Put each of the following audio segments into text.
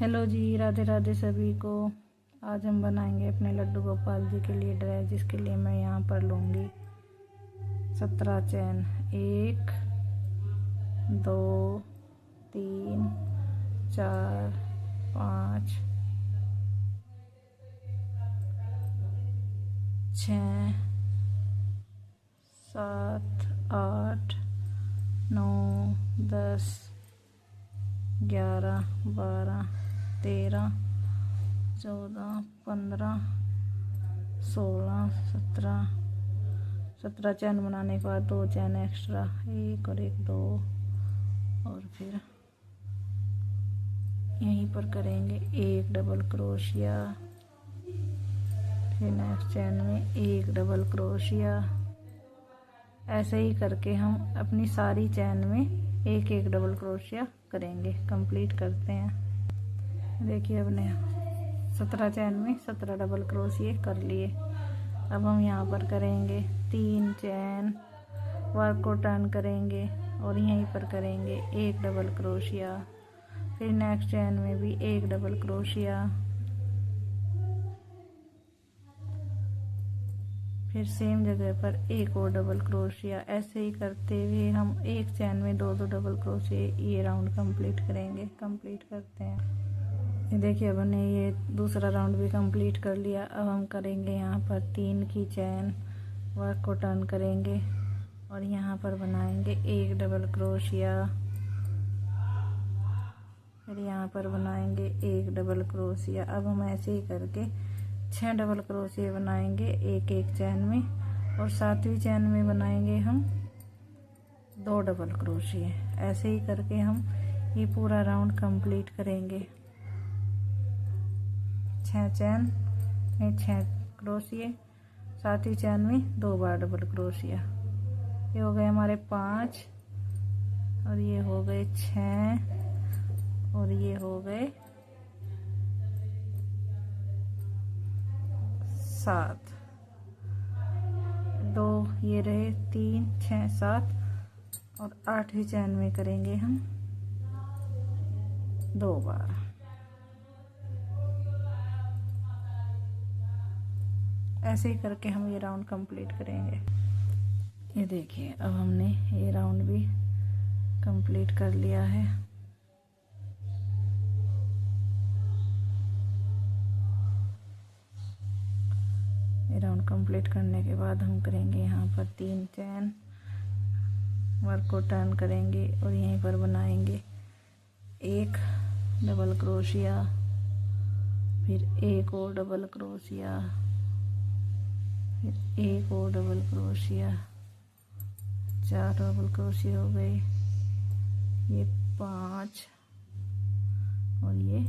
Hello जी, राधे राधे सभी को। आज हम बनाएंगे अपने लड्डू गोपाल जी के लिए ड्रेस, जिसके लिए मैं यहाँ पर लूँगी 17 चैन। 1 2 3 4 5 6 7 8 9 10 11 12 13 14 15 16 17 चैन बनाने के बाद 2 चैन एक्स्ट्रा, एक और एक 2, और फिर यहीं पर करेंगे एक डबल क्रोशिया, फिर नेक्स्ट चैन में एक डबल क्रोशिया। ऐसे ही करके हम अपनी सारी चैन में एक एक डबल क्रोशिया करेंगे। कंप्लीट करते हैं। देखिए, हमने 17 चैन में 17 डबल क्रोशिया कर लिए। अब हम यहाँ पर करेंगे 3 चैन, वर्क को टर्न करेंगे और यहीं पर करेंगे एक डबल क्रोशिया, फिर नेक्स्ट चैन में भी एक डबल क्रोशिया, फिर सेम जगह पर एक और डबल क्रोशिया। ऐसे ही करते हुए हम एक चैन में 2-2 डबल क्रोशिया ये राउंड कंप्लीट करेंगे। कंप्लीट करते हैं। ये देखिए, अब हमने ये दूसरा राउंड भी कंप्लीट कर लिया। अब हम करेंगे यहाँ पर 3 की चैन, वर्क को टर्न करेंगे और यहाँ पर बनाएंगे एक डबल क्रोशिया, फिर यहाँ पर बनाएंगे एक डबल क्रोशिया। अब हम ऐसे ही करके 6 डबल क्रोशिया बनाएंगे एक एक चैन में, और 7वीं चैन में बनाएंगे हम 2 डबल क्रोशिया। ऐसे ही करके हम ये पूरा राउंड कंप्लीट करेंगे। 6 चैन में 6 क्रोशिया, 7वीं चैन में 2 बार डबल क्रोशिया। ये हो गए हमारे 5, और ये हो गए 6, और ये हो गए 7। 2 ये रहे, 3 6 7, और 8वीं चैन में करेंगे हम 2 बार। ऐसे ही करके हम ये राउंड कंप्लीट करेंगे। ये देखिए, अब हमने ये राउंड भी कंप्लीट कर लिया है। ये राउंड कंप्लीट करने के बाद हम करेंगे यहाँ पर 3 चैन, वर्क को टर्न करेंगे और यहीं पर बनाएंगे एक डबल क्रोशिया, फिर एक और डबल क्रोशिया, फिर एक और डबल क्रोशिया। 4 डबल क्रोशिया हो गए, ये 5 और ये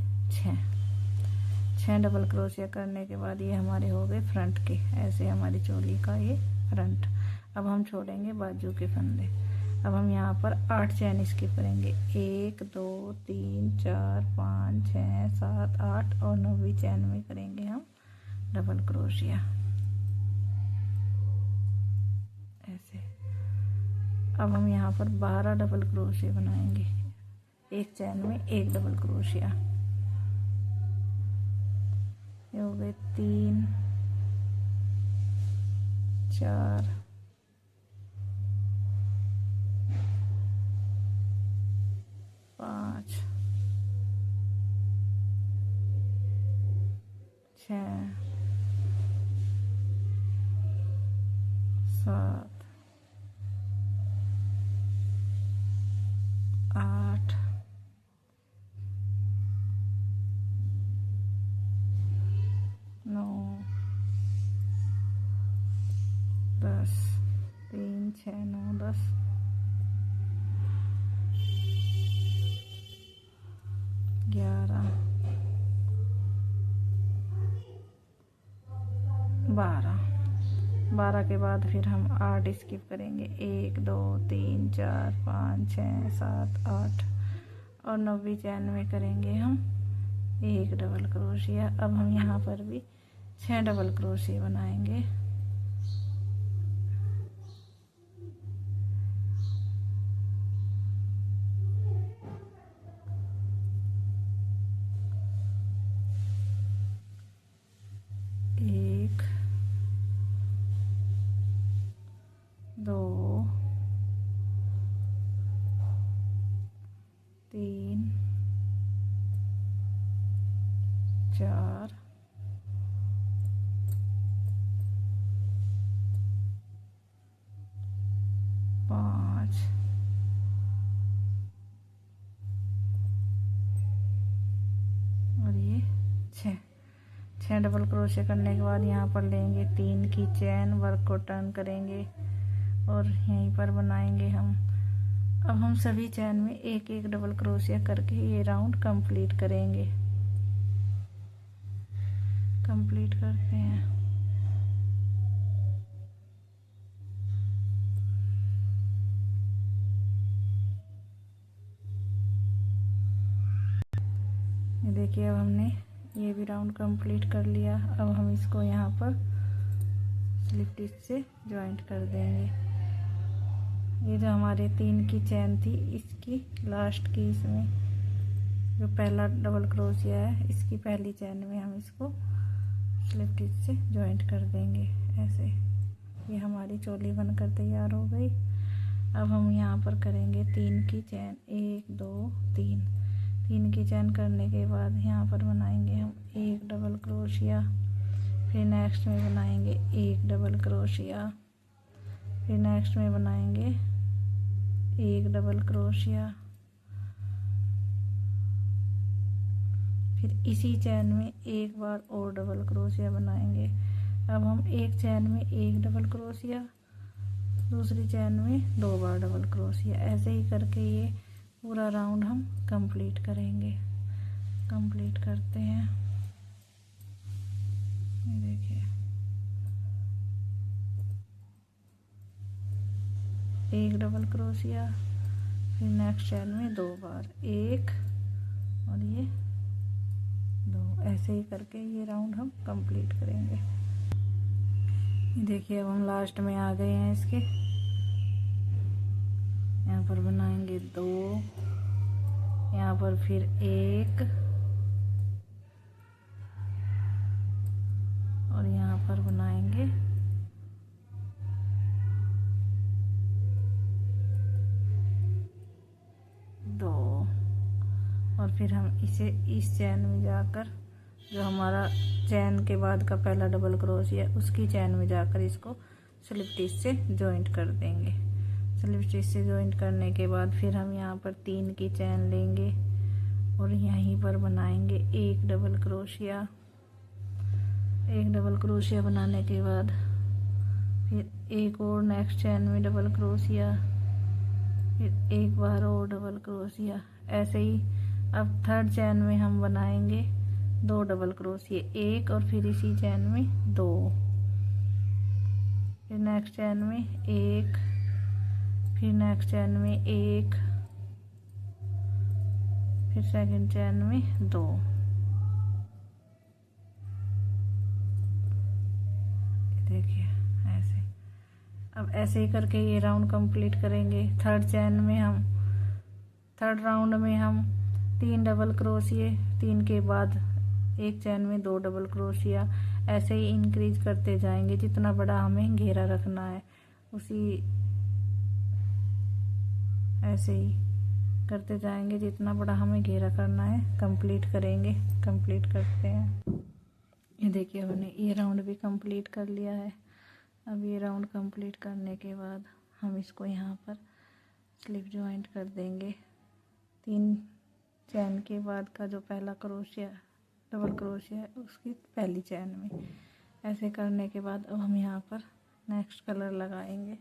6 डबल क्रोशिया करने के बाद ये हमारे हो गए फ्रंट के। ऐसे हमारी चोली का ये फ्रंट। अब हम छोड़ेंगे बाजू के फंदे। अब हम यहाँ पर 8 चैन स्किप करेंगे। 1 2 3 4 5 6 7 8, और 9वीं चैन में करेंगे हम डबल क्रोशिया। ऐसे अब हम यहाँ पर 12 डबल क्रोशिया बनाएंगे एक चैन में एक डबल क्रोशिया। ये हो गए 3 4 5 6 7 8 9 10। 3 6 9 10, 11 12। 12 के बाद फिर हम 8 स्किप करेंगे। 1 2 3 4 5 6 7 8, और 9वीं चैन में करेंगे हम एक डबल क्रोशिया। अब हम यहाँ पर भी 6 डबल क्रोशिया बनाएंगे। 4 5 और ये 6 डबल क्रोशिया करने के बाद यहाँ पर लेंगे 3 की चैन, वर्क को टर्न करेंगे और यहीं पर बनाएंगे हम। अब हम सभी चैन में एक एक डबल क्रोशिया करके ये राउंड कंप्लीट करेंगे। कंप्लीट करते हैं। ये देखिए अब हमने ये भी राउंड कंप्लीट कर लिया। अब हम इसको यहाँ पर स्लिप स्टिच से जॉइंट कर देंगे। ये जो हमारे 3 की चैन थी, इसकी लास्ट की, इसमें जो पहला डबल क्रोशिया है, इसकी पहली चैन में हम इसको स्लिप स्टिच से जॉइंट कर देंगे ऐसे। ये हमारी चोली बनकर तैयार हो गई। अब हम यहाँ पर करेंगे 3 की चैन, 1 2 3 की चैन करने के बाद यहाँ पर बनाएंगे हम एक डबल क्रोशिया, फिर नेक्स्ट में बनाएंगे एक डबल क्रोशिया, फिर नेक्स्ट में बनाएंगे एक डबल क्रोशिया, फिर इसी चैन में एक बार और डबल क्रोशिया बनाएंगे। अब हम एक चैन में एक डबल क्रोशिया, दूसरी चैन में 2 बार डबल क्रोशिया, ऐसे ही करके ये पूरा राउंड हम कंप्लीट करेंगे। कंप्लीट करते हैं। ये देखिए, एक डबल क्रोशिया, फिर नेक्स्ट चैन में 2 बार, एक और ये 2, ऐसे ही करके ये राउंड हम कंप्लीट करेंगे। ये देखिए अब हम लास्ट में आ गए हैं इसके। यहाँ पर बनाएंगे 2, यहाँ पर फिर 1 और यहाँ पर बनाएंगे 2 और फिर हम इसे इस चैन में जाकर, जो हमारा चैन के बाद का पहला डबल क्रोशिया है, उसकी चैन में जाकर इसको स्लिप स्टिच से जॉइंट कर देंगे। स्लिप स्टिच से जॉइंट करने के बाद फिर हम यहाँ पर 3 की चैन लेंगे और यहीं पर बनाएंगे एक डबल क्रोशिया। एक डबल क्रोशिया बनाने के बाद फिर एक और नेक्स्ट चैन में डबल क्रोशिया, फिर एक बार और डबल क्रोशिया, ऐसे ही। अब थर्ड चैन में हम बनाएंगे 2 डबल क्रोशिया, एक और फिर इसी चैन में 2, फिर नेक्स्ट चैन में 1, फिर नेक्स्ट चैन में 1, फिर सेकंड चैन में 2। देखिए ऐसे। अब ऐसे ही करके ये राउंड कंप्लीट करेंगे। थर्ड चैन में हम, थर्ड राउंड में हम 3 डबल क्रोशिया, 3 के बाद एक चैन में 2 डबल क्रोशिया, ऐसे ही इंक्रीज करते जाएंगे। जितना बड़ा हमें घेरा रखना है उसी ऐसे ही करते जाएंगे, जितना बड़ा हमें घेरा करना है। कंप्लीट करेंगे। कंप्लीट करते हैं। ये देखिए हमने ये राउंड भी कंप्लीट कर लिया है। अब ये राउंड कंप्लीट करने के बाद हम इसको यहाँ पर स्लिप जॉइंट कर देंगे। 3 चैन के बाद का जो पहला क्रोशिया, डबल क्रोशिया है, उसकी पहली चैन में। ऐसे करने के बाद अब हम यहाँ पर नेक्स्ट कलर लगाएंगे।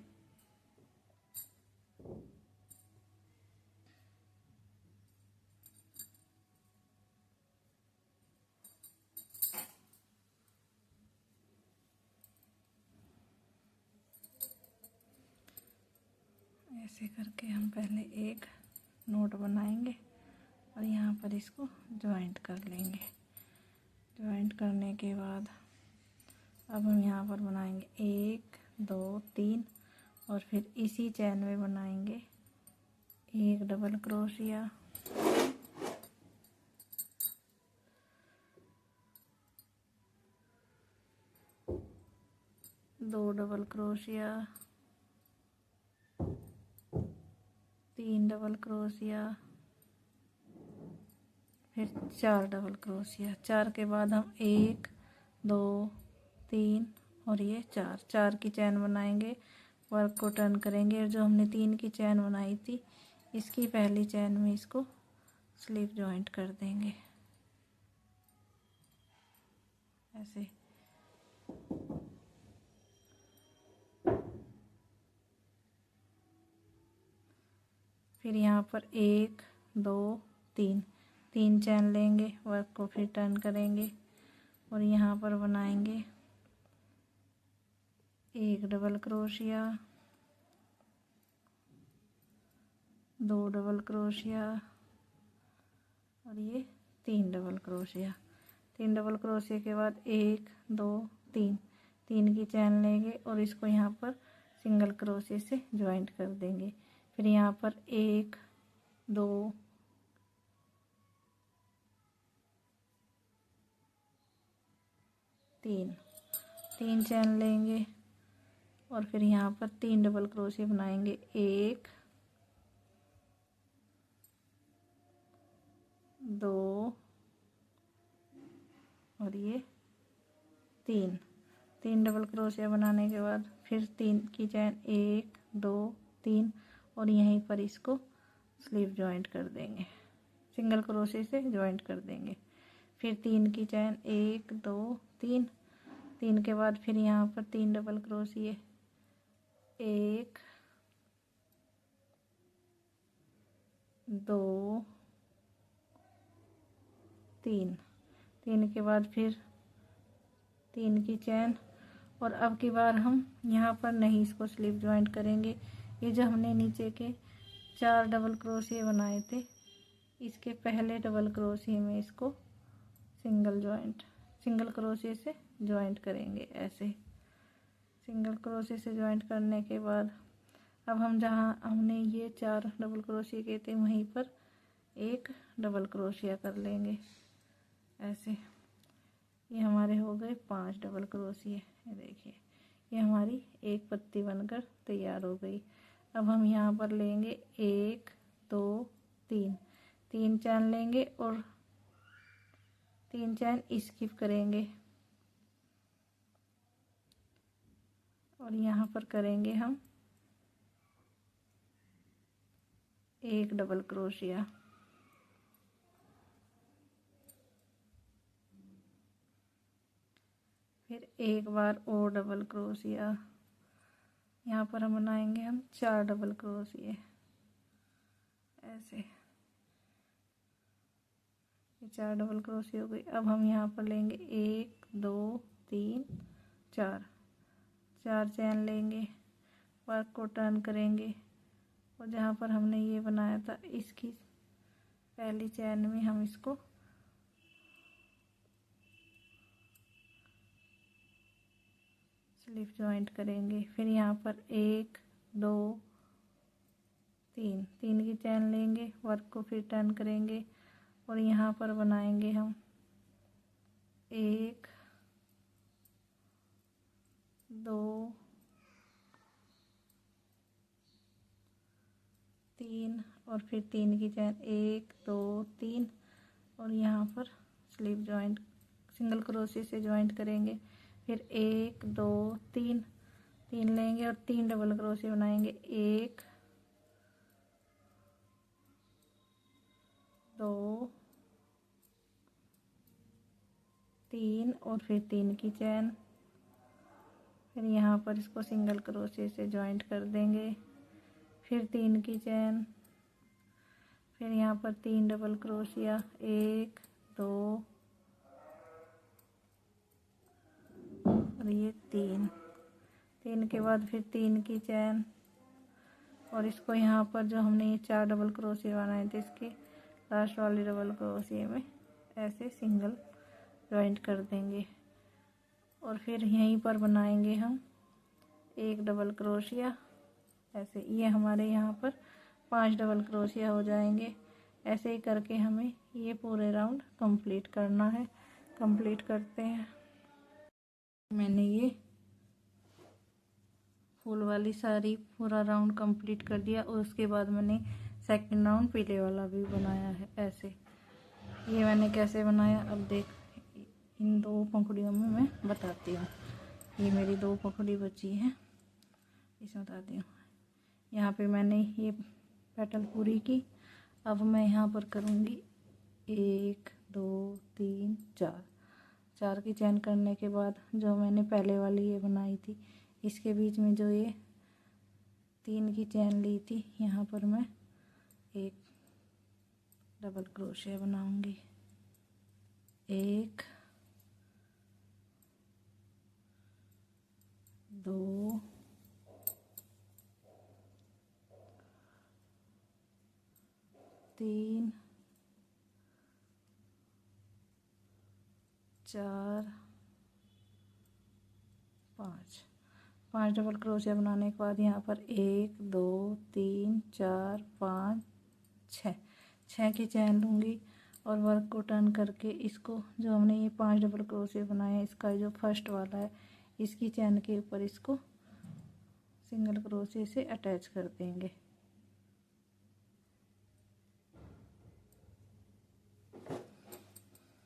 ऐसे करके हम पहले एक नोट बनाएंगे और यहाँ पर इसको जॉइंट कर लेंगे। जॉइंट करने के बाद अब हम यहाँ पर बनाएंगे 1 2 3 और फिर इसी चैन में बनाएंगे एक double crochet, 2 double crochet, 3 double crochet, फिर 4 डबल क्रोशिया। 4 के बाद हम 1 2 3 और ये 4 की चैन बनाएंगे, वर्क को टर्न करेंगे और जो हमने 3 की चैन बनाई थी इसकी पहली चैन में इसको स्लिप जॉइंट कर देंगे ऐसे। फिर यहाँ पर 1 2 3 चैन लेंगे, वर्क को फिर टर्न करेंगे और यहाँ पर बनाएंगे 1 डबल क्रोशिया, 2 डबल क्रोशिया और ये 3 डबल क्रोशिया। 3 डबल क्रोशिया के बाद 1 2 3 की चैन लेंगे और इसको यहाँ पर सिंगल क्रोशिया से ज्वाइंट कर देंगे। फिर यहाँ पर 1 2 3 चैन लेंगे और फिर यहाँ पर 3 डबल क्रोशिया बनाएंगे, 1 2 और ये 3 डबल क्रोशिया बनाने के बाद फिर 3 की चैन 1 2 3 और यहीं पर इसको स्लीव जॉइंट कर देंगे, सिंगल क्रोशिया से जॉइंट कर देंगे। फिर 3 की चैन 1 2 3 के बाद फिर यहाँ पर 3 डबल क्रोशिया, 1 2 3 के बाद फिर 3 की चैन और अब की बार हम यहाँ पर नहीं इसको स्लिप जॉइंट करेंगे। ये जो हमने नीचे के 4 डबल क्रोशिया बनाए थे इसके पहले डबल क्रोशिया में इसको सिंगल क्रोशिया से जॉइंट करेंगे ऐसे। सिंगल क्रोशिया से जॉइंट करने के बाद अब हम जहाँ हमने ये 4 डबल क्रोशिया किए थे वहीं पर 1 डबल क्रोशिया कर लेंगे ऐसे। ये हमारे हो गए 5 डबल क्रोशिया। ये देखिए ये हमारी एक पत्ती बनकर तैयार हो गई। अब हम यहाँ पर लेंगे 1 2 3 चैन लेंगे और 3 चैन स्किप करेंगे और यहाँ पर करेंगे हम 1 डबल क्रोशिया। फिर एक बार और डबल क्रोशिया। यहाँ पर हम बनाएंगे 4 डबल क्रोशिया ऐसे। ये 4 डबल क्रोशिया हो गई। अब हम यहाँ पर लेंगे 1 2 3 4 चैन लेंगे, वर्क को टर्न करेंगे और जहाँ पर हमने ये बनाया था इसकी पहली चैन में हम इसको स्लिप जॉइंट करेंगे। फिर यहाँ पर 1 2 3 की चैन लेंगे, वर्क को फिर टर्न करेंगे और यहाँ पर बनाएंगे हम 1 2 3 और फिर 3 की चैन 1 2 3 और यहाँ पर स्लिप जॉइंट सिंगल क्रोशिया से जॉइंट करेंगे। फिर 1 2 3 लेंगे और 3 डबल क्रोशिया बनाएंगे, 1 2 3 और फिर 3 की चैन। फिर यहाँ पर इसको सिंगल क्रोशिया से जॉइंट कर देंगे। फिर 3 की चैन, फिर यहाँ पर 3 डबल क्रोशिया, 1 2 और ये 3 के बाद फिर 3 की चैन और इसको यहाँ पर जो हमने ये 4 डबल क्रोशिया बनाए थे इसके लास्ट वाली डबल क्रोशिया में ऐसे सिंगल जॉइंट कर देंगे और फिर यहीं पर बनाएंगे हम 1 डबल क्रोशिया ऐसे। ये हमारे यहाँ पर 5 डबल क्रोशिया हो जाएंगे। ऐसे ही करके हमें ये पूरे राउंड कंप्लीट करना है। कंप्लीट करते हैं। मैंने ये फूल वाली साड़ी पूरा राउंड कंप्लीट कर दिया और उसके बाद मैंने सेकंड राउंड पीले वाला भी बनाया है ऐसे। ये मैंने कैसे बनाया अब देख, इन 2 पंखुड़ियों में मैं बताती हूँ। ये मेरी 2 पंखुड़ी बची हैं, इसमें बताती हूँ। यहाँ पे मैंने ये पेटल पूरी की। अब मैं यहाँ पर करूँगी 1 2 3 4 की चैन करने के बाद जो मैंने पहले वाली ये बनाई थी, इसके बीच में जो ये 3 की चैन ली थी, यहाँ पर मैं एक डबल क्रोशिया बनाऊंगी। 1 2 3 4 5 डबल क्रोशिया बनाने के बाद यहाँ पर 1 2 3 4 5 6 की चैन लूँगी और वर्क को टर्न करके इसको, जो हमने ये 5 डबल क्रोशिया बनाए हैं, इसका जो फर्स्ट वाला है, इसकी चैन के ऊपर इसको सिंगल क्रोशिया से अटैच कर देंगे।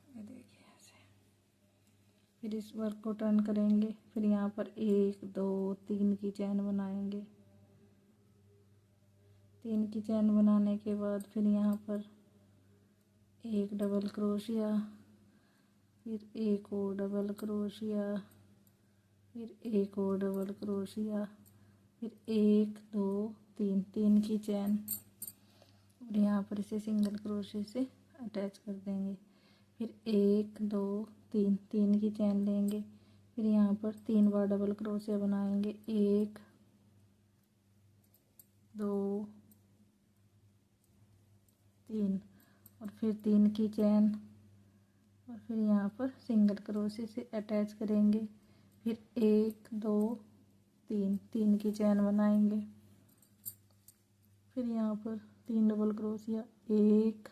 ये देखिए ऐसे। फिर इस वर्क को टर्न करेंगे। फिर यहाँ पर 1 2 3 की चैन बनाएंगे। 3 की चैन बनाने के बाद फिर यहाँ पर एक डबल क्रोशिया, फिर एक और डबल क्रोशिया, फिर एक और डबल क्रोशिया, फिर 1 2 3 की चैन, और यहाँ पर इसे सिंगल क्रोशिया से अटैच कर देंगे। फिर 1 2 3 की चैन लेंगे। फिर यहाँ पर 3 बार डबल क्रोशिया बनाएंगे। 1 2 3 और फिर 3 की चैन, और फिर यहाँ पर सिंगल क्रोशिया से अटैच करेंगे। फिर 1 2 3 की चैन बनाएंगे। फिर यहाँ पर 3 डबल क्रोशिया, 1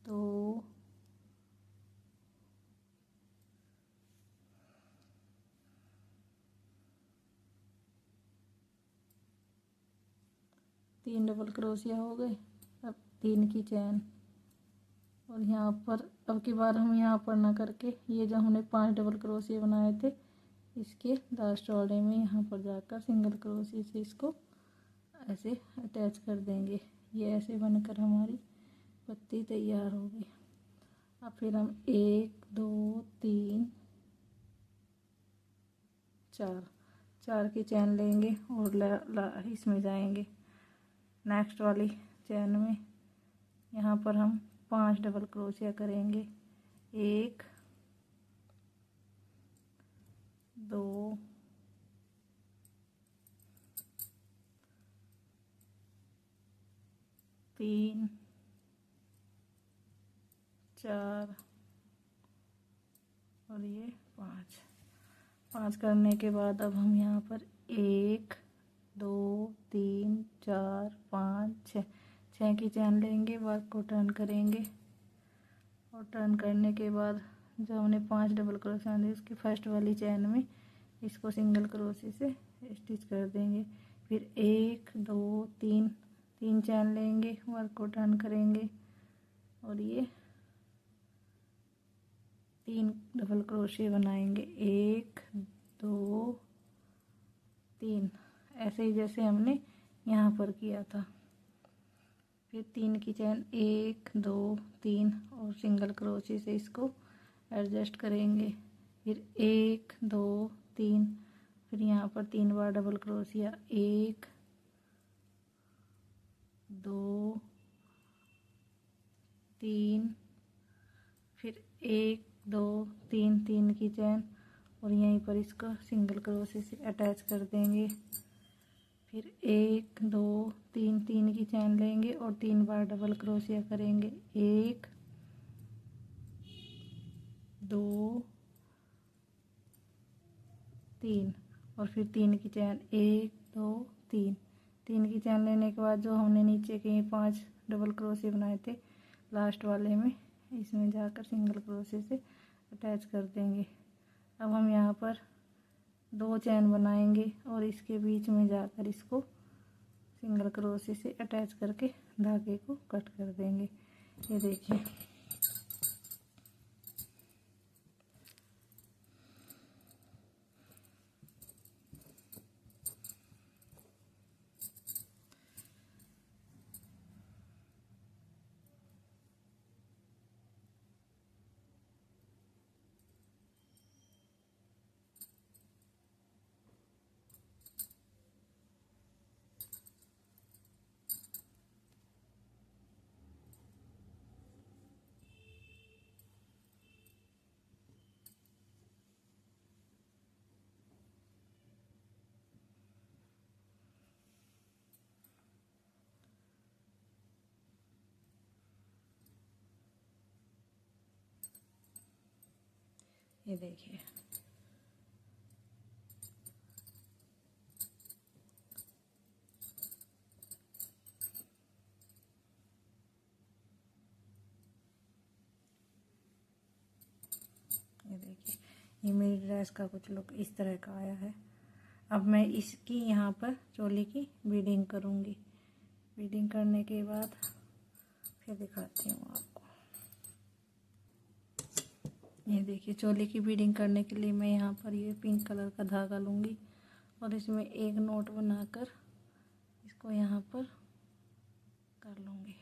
2 3 डबल क्रोशिया हो गए। अब 3 की चैन, और यहाँ पर अब की बार हम यहाँ पर ना करके ये जो हमने 5 डबल क्रोशिया बनाए थे, इसके लास्ट वाले में यहाँ पर जाकर सिंगल क्रोशिया से इसको ऐसे अटैच कर देंगे। ये ऐसे बनकर हमारी पत्ती तैयार होगी। अब फिर हम 1 2 3 4 की चैन लेंगे और इसमें जाएंगे नेक्स्ट वाली चैन में। यहाँ पर हम 5 डबल क्रोशिया करेंगे। 1 2 3 4 और ये 5 करने के बाद अब हम यहाँ पर 1 2 3 4 5 6 की चैन लेंगे। वर्क को टर्न करेंगे, और टर्न करने के बाद जो हमने 5 डबल क्रोशिया दी, उसकी फर्स्ट वाली चैन में इसको सिंगल क्रोशिया से स्टिच कर देंगे। फिर 1 2 3 चैन लेंगे, वर्क को टर्न करेंगे, और ये 3 डबल क्रोशिया बनाएंगे। 1 2 3 ऐसे ही जैसे हमने यहाँ पर किया था। फिर 3 की चैन, 1 2 3 और सिंगल क्रोशिया से इसको एडजस्ट करेंगे। फिर 1 2 3, फिर यहाँ पर 3 बार डबल क्रोशिया, 1 2 3, फिर 1 2 3 की चैन, और यहीं पर इसको सिंगल क्रोशिया से अटैच कर देंगे। फिर 1 2 3 की चैन लेंगे और 3 बार डबल क्रोशिया करेंगे। 1 2 3 और फिर 3 की चैन, 1 2 3 की चैन लेने के बाद जो हमने नीचे के 5 डबल क्रोशिया बनाए थे, लास्ट वाले में इसमें जाकर सिंगल क्रोशिया से अटैच कर देंगे। अब हम यहाँ पर 2 चैन बनाएंगे और इसके बीच में जाकर इसको सिंगल क्रोशिया से अटैच करके धागे को कट कर देंगे। ये देखिए ये देखिए ये मेरी ड्रेस का कुछ लुक इस तरह का आया है। अब मैं इसकी यहाँ पर चोली की बीडिंग करूँगी। बीडिंग करने के बाद फिर दिखाती हूँ आपको। ये देखिए चोली की बीडिंग करने के लिए मैं यहाँ पर ये पिंक कलर का धागा लूँगी और इसमें एक नोट बनाकर इसको यहाँ पर कर लूँगी।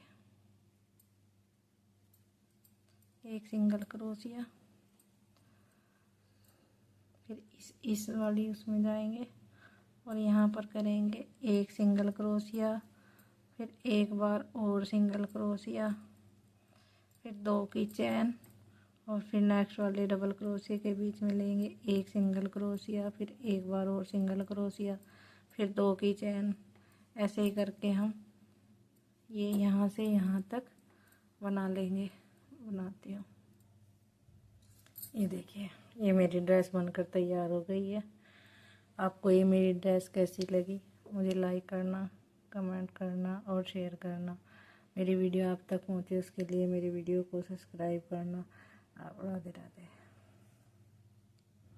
एक सिंगल क्रोशिया, फिर इस वाली उसमें जाएंगे और यहाँ पर करेंगे एक सिंगल क्रोशिया, फिर एक बार और सिंगल क्रोशिया, फिर 2 की चैन और फिर नेक्स्ट वाले डबल क्रोशिया के बीच में लेंगे एक सिंगल क्रोशिया, फिर एक बार और सिंगल क्रोशिया, फिर 2 की चैन। ऐसे ही करके हम ये यहाँ से यहाँ तक बना लेंगे। बनाती हूँ। ये देखिए ये मेरी ड्रेस बनकर तैयार हो गई है। आपको ये मेरी ड्रेस कैसी लगी मुझे लाइक करना, कमेंट करना और शेयर करना। मेरी वीडियो आप तक पहुँचे उसके लिए मेरी वीडियो को सब्सक्राइब करना। आप राधे राधे।